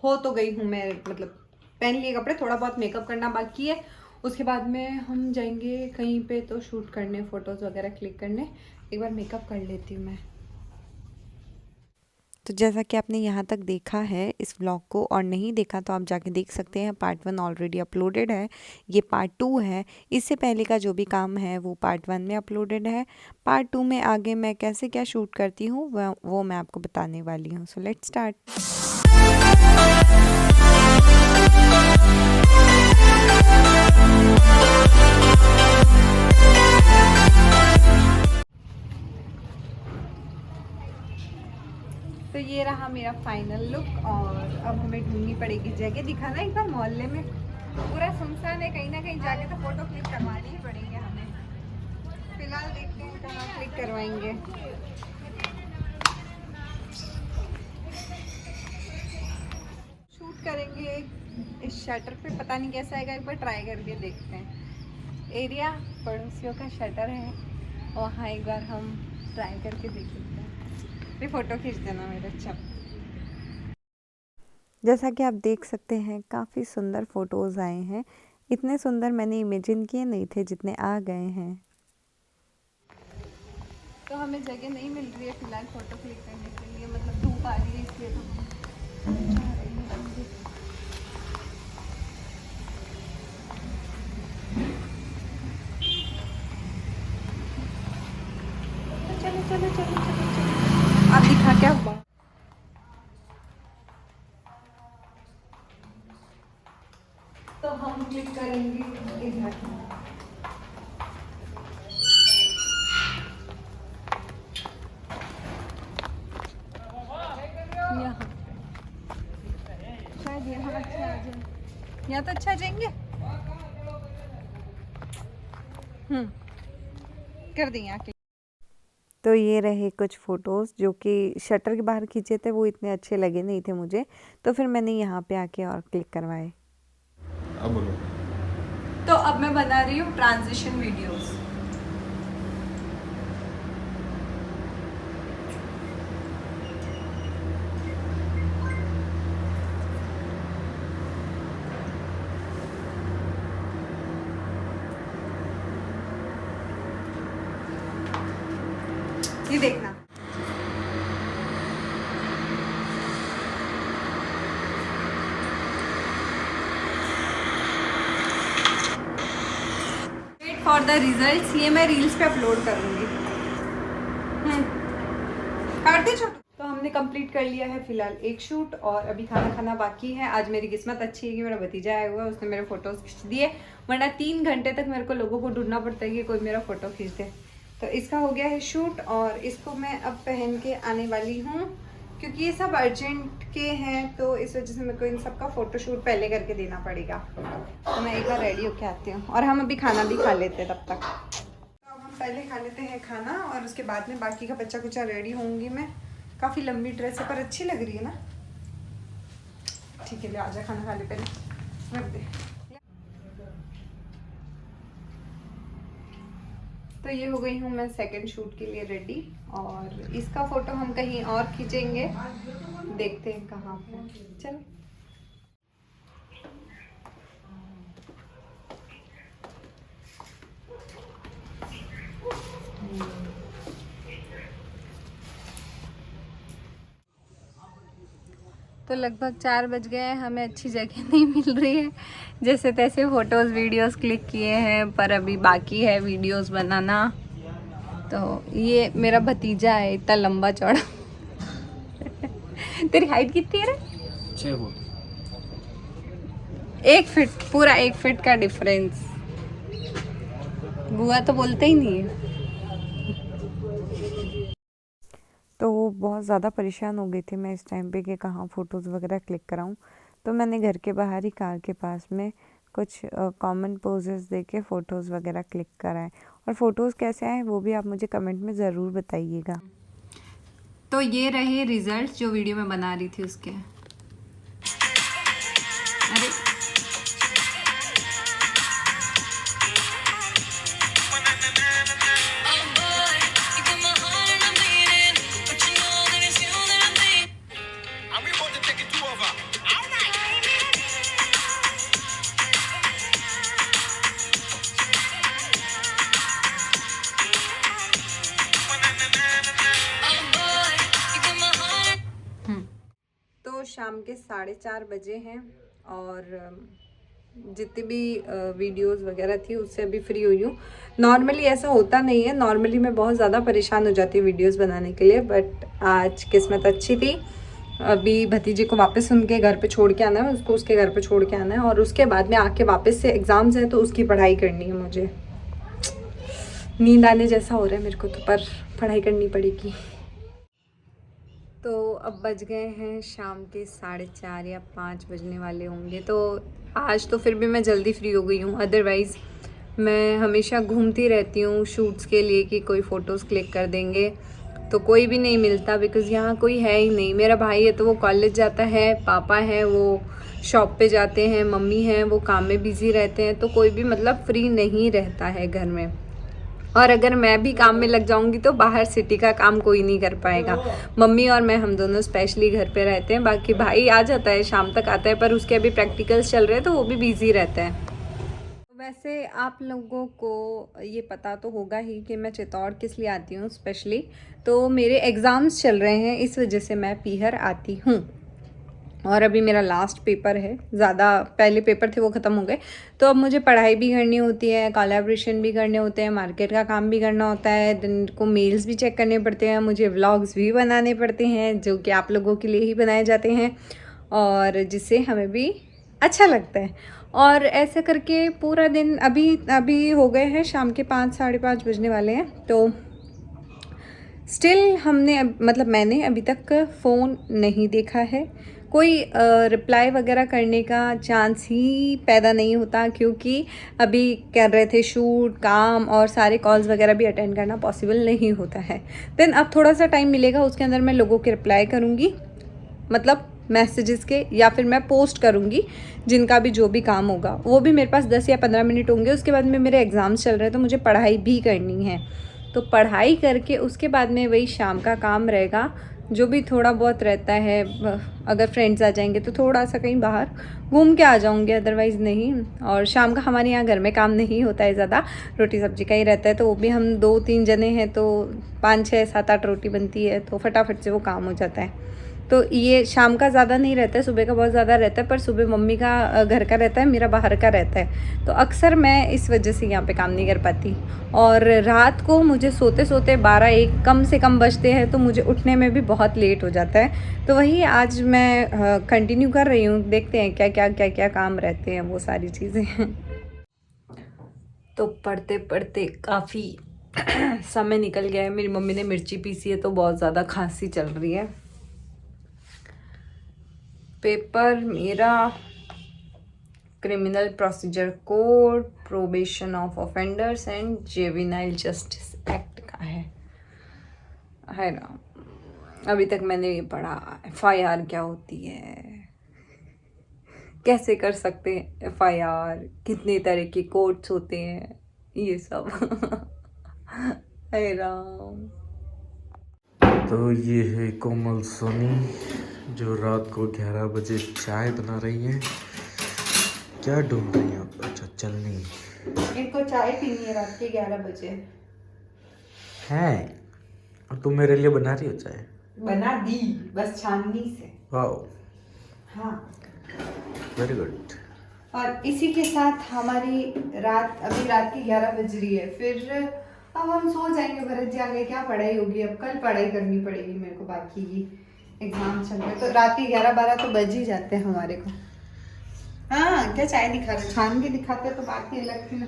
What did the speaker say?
हो तो गई हूँ मैं, मतलब पहन लिए कपड़े, थोड़ा बहुत मेकअप करना बाकी है। उसके बाद में हम जाएंगे कहीं पे तो शूट करने, फ़ोटोज़ वगैरह क्लिक करने। एक बार मेकअप कर लेती हूँ मैं। तो जैसा कि आपने यहाँ तक देखा है इस व्लॉग को, और नहीं देखा तो आप जाके देख सकते हैं। पार्ट 1 ऑलरेडी अपलोडेड है, ये पार्ट 2 है। इससे पहले का जो भी काम है वो पार्ट 1 में अपलोडेड है। पार्ट 2 में आगे मैं कैसे क्या शूट करती हूँ वो मैं आपको बताने वाली हूँ। So let's start. तो ये रहा मेरा फाइनल लुक, और अब हमें ढूंढनी पड़ेगी जगह। दिखाना एक बार, मोहल्ले में पूरा सुनसान है, कहीं ना कहीं जाके तो फोटो क्लिक करवानी ही पड़ेंगे हमें। फिलहाल देखते हैं कहाँ क्लिक करवाएंगे। शूट करेंगे इस शटर पे, पता नहीं कैसा आएगा, एक बार ट्राई करके देखते हैं। एरिया पड़ोसियों का शटर है, वहाँ एक बार हम ट्राई करके देख लेते हैं। फिर फोटो खींच देना मेरा। अच्छा, जैसा कि आप देख सकते हैं काफ़ी सुंदर फ़ोटोज़ आए हैं। इतने सुंदर मैंने इमेजिन किए नहीं थे जितने आ गए हैं। तो हमें जगह नहीं मिल रही है फिलहाल फ़ोटो क्लिक करने के लिए, मतलब धूप आ रही है इसलिए तो हम जा रहे हैं मंदिर। तो चलो चलो चलो चलो चलो, आप दिखा क्या हुआ। तो हम क्लिक करेंगे इधर। यहाँ शायद यहाँ अच्छा आ जाए, यहाँ तो अच्छा आ जाएंगे। कर दें यहाँ के। तो ये रहे कुछ फ़ोटोज़ जो कि शटर के बाहर खींचे थे, वो इतने अच्छे लगे नहीं थे मुझे, तो फिर मैंने यहाँ पे आके और क्लिक करवाए। अब बोलो। तो अब मैं बना रही हूँ ट्रांजिशन वीडियोस। ये देखना। वेट फॉर द रिजल्ट्स, ये मैं रील्स पे अपलोड करूँगी। काट दे छोटू। तो हमने कंप्लीट कर लिया है फिलहाल एक शूट, और अभी खाना खाना बाकी है। आज मेरी किस्मत अच्छी है कि मेरा भतीजा आया हुआ है, उसने मेरे फोटोज खींच दिए, वरना 3 घंटे तक मेरे को लोगों को ढूंढना पड़ता है कि कोई मेरा फोटो खींच दे। तो इसका हो गया है शूट, और इसको मैं अब पहन के आने वाली हूँ, क्योंकि ये सब अर्जेंट के हैं, तो इस वजह से मेरे को इन सब का फोटोशूट पहले करके देना पड़ेगा। तो मैं एक बार रेडी होके आती हूँ, और हम अभी खाना भी खा लेते हैं तब तक। तो अब हम पहले खा लेते हैं खाना, और उसके बाद में बाकी का बच्चा कुचा रेडी होंगी मैं। काफ़ी लंबी ड्रेस है पर अच्छी लग रही है ना। ठीक है, ले आजा, खाना खा ले पहले, रख दे। तो ये हो गई हूँ मैं सेकंड शूट के लिए रेडी, और इसका फोटो हम कहीं और खींचेंगे, देखते हैं कहाँ पे। चलो। तो लगभग 4 बज गए हैं, हमें अच्छी जगह नहीं मिल रही है। जैसे तैसे फ़ोटोज़ वीडियोस क्लिक किए हैं, पर अभी बाकी है वीडियोस बनाना। तो ये मेरा भतीजा है, इतना लंबा चौड़ा। तेरी हाइट कितनी है रे? 6 फुट। 1 फीट, पूरा 1 फीट का डिफरेंस। बुआ तो बोलते ही नहीं है। तो वो बहुत ज़्यादा परेशान हो गई थी मैं इस टाइम पे कि कहाँ फ़ोटोज़ वगैरह क्लिक कराऊँ। तो मैंने घर के बाहर ही कार के पास में कुछ कॉमन पोजेस दे के फ़ोटोज़ वगैरह क्लिक कराएं। और फ़ोटोज़ कैसे आए वो भी आप मुझे कमेंट में ज़रूर बताइएगा। तो ये रहे रिजल्ट्स जो वीडियो में बना रही थी उसके। अरे शाम के 4:30 बजे हैं और जितनी भी वीडियोस वगैरह थी उससे अभी फ्री हुई हूँ। नॉर्मली ऐसा होता नहीं है, नॉर्मली मैं बहुत ज़्यादा परेशान हो जाती हूँ वीडियोस बनाने के लिए, बट आज किस्मत अच्छी थी। अभी भतीजे को वापस उनके घर पे छोड़ के आना है, उसको उसके घर पे छोड़ के आना है और उसके बाद में आके वापस से एग्ज़ाम्स हैं तो उसकी पढ़ाई करनी है मुझे। नींद आने जैसा हो रहा है मेरे को तो, पर पढ़ाई करनी पड़ेगी। तो अब बज गए हैं शाम के 4:30 या 5 बजने वाले होंगे। तो आज तो फिर भी मैं जल्दी फ्री हो गई हूँ, अदरवाइज़ मैं हमेशा घूमती रहती हूँ शूट्स के लिए कि कोई फ़ोटोज़ क्लिक कर देंगे, तो कोई भी नहीं मिलता बिकॉज़ यहाँ कोई है ही नहीं। मेरा भाई है तो वो कॉलेज जाता है, पापा हैं वो शॉप पे जाते हैं, मम्मी हैं वो काम में बिज़ी रहते हैं, तो कोई भी मतलब फ्री नहीं रहता है घर में। और अगर मैं भी काम में लग जाऊंगी तो बाहर सिटी का काम कोई नहीं कर पाएगा। मम्मी और मैं हम दोनों स्पेशली घर पे रहते हैं, बाकी भाई आ जाता है, शाम तक आता है, पर उसके अभी प्रैक्टिकल्स चल रहे हैं तो वो भी बिज़ी रहता है। वैसे आप लोगों को ये पता तो होगा ही कि मैं चित्तौड़ किस लिए आती हूँ स्पेशली, तो मेरे एग्ज़ाम्स चल रहे हैं, इस वजह से मैं पीहर आती हूँ। और अभी मेरा लास्ट पेपर है, ज़्यादा पहले पेपर थे वो ख़त्म हो गए, तो अब मुझे पढ़ाई भी करनी होती है, कोलैबोरेशन भी करने होते हैं, मार्केट का काम भी करना होता है, दिन को मेल्स भी चेक करने पड़ते हैं, मुझे व्लॉग्स भी बनाने पड़ते हैं जो कि आप लोगों के लिए ही बनाए जाते हैं और जिससे हमें भी अच्छा लगता है। और ऐसे करके पूरा दिन अभी हो गए हैं शाम के 5 साढ़े 5 बजने वाले हैं, तो स्टिल मतलब मैंने अभी तक फ़ोन नहीं देखा है। कोई रिप्लाई वगैरह करने का चांस ही पैदा नहीं होता क्योंकि अभी कर रहे थे शूट, काम और सारे कॉल्स वगैरह भी अटेंड करना पॉसिबल नहीं होता है। देन अब थोड़ा सा टाइम मिलेगा, उसके अंदर मैं लोगों के रिप्लाई करूँगी, मतलब मैसेजेस के, या फिर मैं पोस्ट करूँगी जिनका भी जो भी काम होगा। वो भी मेरे पास 10 या 15 मिनट होंगे, उसके बाद में मेरे एग्ज़ाम्स चल रहे हैं तो मुझे पढ़ाई भी करनी है। तो पढ़ाई करके उसके बाद में वही शाम का काम रहेगा, जो भी थोड़ा बहुत रहता है। अगर फ्रेंड्स आ जाएंगे तो थोड़ा सा कहीं बाहर घूम के आ जाऊंगे, अदरवाइज़ नहीं। और शाम का हमारे यहाँ घर में काम नहीं होता है ज़्यादा, रोटी सब्जी का ही रहता है, तो वो भी हम 2-3 जने हैं तो 5, 6, 7, 8 रोटी बनती है, तो फटाफट से वो काम हो जाता है। तो ये शाम का ज़्यादा नहीं रहता है, सुबह का बहुत ज़्यादा रहता है, पर सुबह मम्मी का घर का रहता है, मेरा बाहर का रहता है, तो अक्सर मैं इस वजह से यहाँ पे काम नहीं कर पाती। और रात को मुझे सोते सोते 12-1 कम से कम बजते हैं, तो मुझे उठने में भी बहुत लेट हो जाता है। तो वही आज मैं कंटिन्यू कर रही हूँ, देखते हैं क्या काम रहते हैं वो सारी चीज़ें। तो पढ़ते पढ़ते काफ़ी समय निकल गया है। मेरी मम्मी ने मिर्ची पीसी है तो बहुत ज़्यादा खांसी चल रही है। पेपर मेरा criminal procedure code, probation of offenders and juvenile justice act का है ना। अभी तक मैंने ये पढ़ा FIR क्या होती है, कैसे कर सकते हैं FIR, कितने तरह के कोड्स होते हैं, ये सब। हाय राम। तो ये है कोमल सोनी जो रात को 11 बजे चाय बना रही है। क्या ढूंढ रही है आप? अच्छा, चलनी। इनको चाय पीनी है रात के 11 बजे। है, और तुम मेरे लिए बना रही हो चाय? बना दी, बस छाननी से। वाओ, हाँ, वेरी गुड। और इसी के साथ हमारी अभी रात की 11 बज रही है, फिर अब हम सो जाएंगे। भरत जी आगे क्या पढ़ाई होगी, अब कल पढ़ाई करनी पड़ेगी मेरे को, बाकी की एग्जाम चल रहे, तो रात के 11-12 तो बज ही जाते हैं हमारे को। हाँ, क्या चाय दिखा रहे, छान के दिखाते तो बात ही अलग थी ना।